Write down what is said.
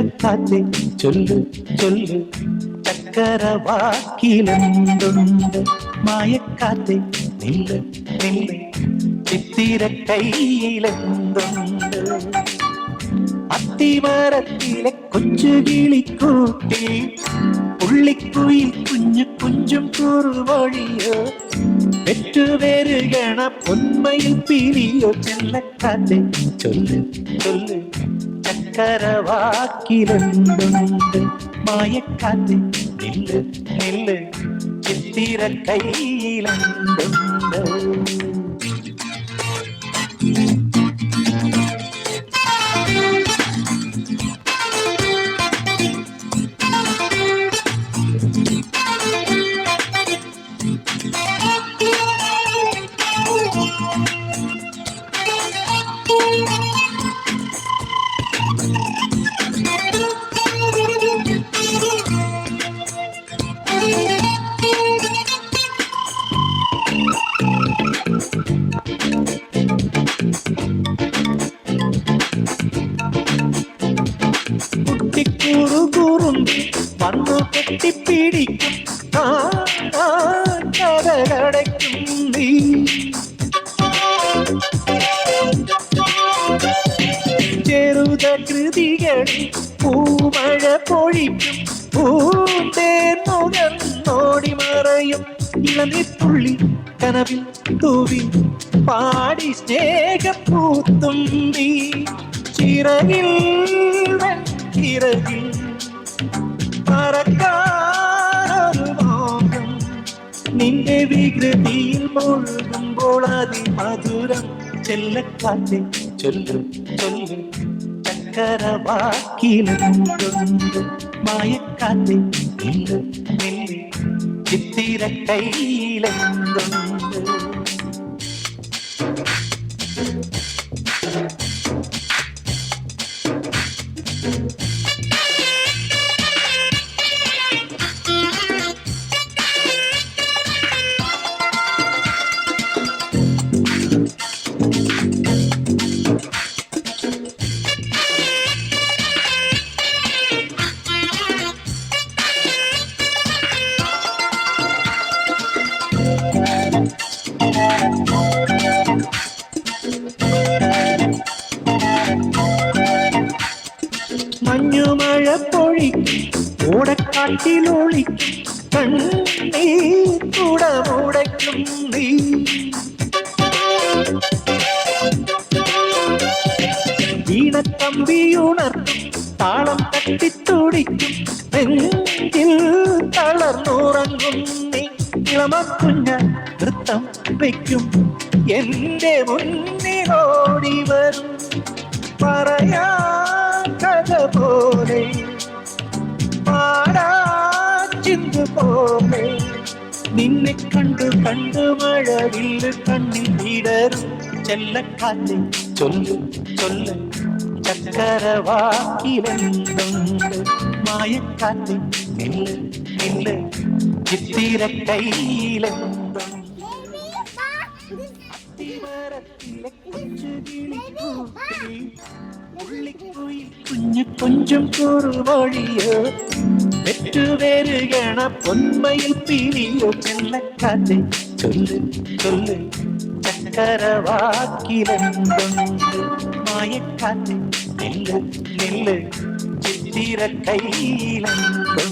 ചെല്ലക്കാത്തെ ചൊല്ലു ചൊല്ലു ചക്കരവാക്കിലെന്തുണ്ട് മായക്കാത്തെ നില്ല് നില്ല് ചിത്തിര കയ്യിലെന്തുണ്ട് അത്തിമരത്തിലെ കൊച്ചു കിളിക്കൂട്ടി പുള്ളിക്കുയിൽ കുഞ്ഞു കുഞ്ചും കുറുവഴിയോ പെറ്റുപേരുകണ പൊന്മയിൽ പിരിയോ ചെല്ലക്കാത്തെ ചൊല്ല് ചൊല്ല് ചക്കരവാക്കിലെന്തുണ്ട് മായക്കാത്തെ നില്ല് നില്ല് ചിത്തിര കയ്യിലെന്തുണ്ട് കുറുകുറുന്തി വന്നു കെട്ടിപ്പിടിക്കും കടകടയ്ക്കും നീ ചെറുത കൃതികളിൽ പൂമഴ പൊഴിക്കും പൂന്തേന്നുകർന്നോടി മറയും ഇളനിത്തുള്ളി കനവിൽ തൂവി പാടി സ്നേഹപ്പൂത്തുമ്പി ചിറകിൽ ചിറകിൽ പറക്കാനൊരു മോഹം നിന്റെ വികൃതിയിൽ മുഴുകുമ്പോൾ അതിമധുരം ചെല്ലക്കാത്തെ ചൊല്ലു ചൊല്ലു ചക്കരവാക്കിലെന്തുണ്ട് മായക്കാത്തെ നില്ല് നില്ല് ചിത്തിര കയ്യിലെന്തുണ്ട് മഞ്ഞുമഴ പൊഴിക്കും ഓടക്കാട്ടിലൊളിക്കും കണ്ണീർ കുടമുടയ്ക്കും നീ വീണക്കമ്പിയുണർത്തും താളം തട്ടിത്തുടിക്കും നെഞ്ചിൽ തളർന്നുറങ്ങും നീ ഇളമക്കുഞ്ഞ നൃത്തം വയ്ക്കും എന്റെ മുന്നിലോടി വരും പറയാ കഥ പോലെ പാടാ ചിന്ത പോലെ നിന്നെ കണ്ടു കണ്ടു മഴവില്ല് കണ്ണിൽ ഇടരും ചെല്ലക്കാറ്റ് ചൊല്ലു ചൊല്ലു ചക്കരവാക്കിലെന്തുണ്ട് മായക്കാറ്റ് നില്ല് നില്ല് ചിത്തിര കയ്യിലെന്തുണ്ട് അത്തിമരത്തിലെ കൊച്ചു കിളിക്കൂട്ടി പുള്ളിക്കുയിൽ കുഞ്ഞു കൊഞ്ചും കുറുവഴിയോ പെറ്റുപേരുകണ പൊന്മയിൽ പിരിയോ ചെല്ലക്കാത്തെ ചൊല്ല് ചൊല്ല് ചക്കരവാക്കിലെന്തുണ്ട് മായക്കാത്തെ നില്ല് നില്ല് ചിത്തിര കയ്യിലെന്തുണ്ട്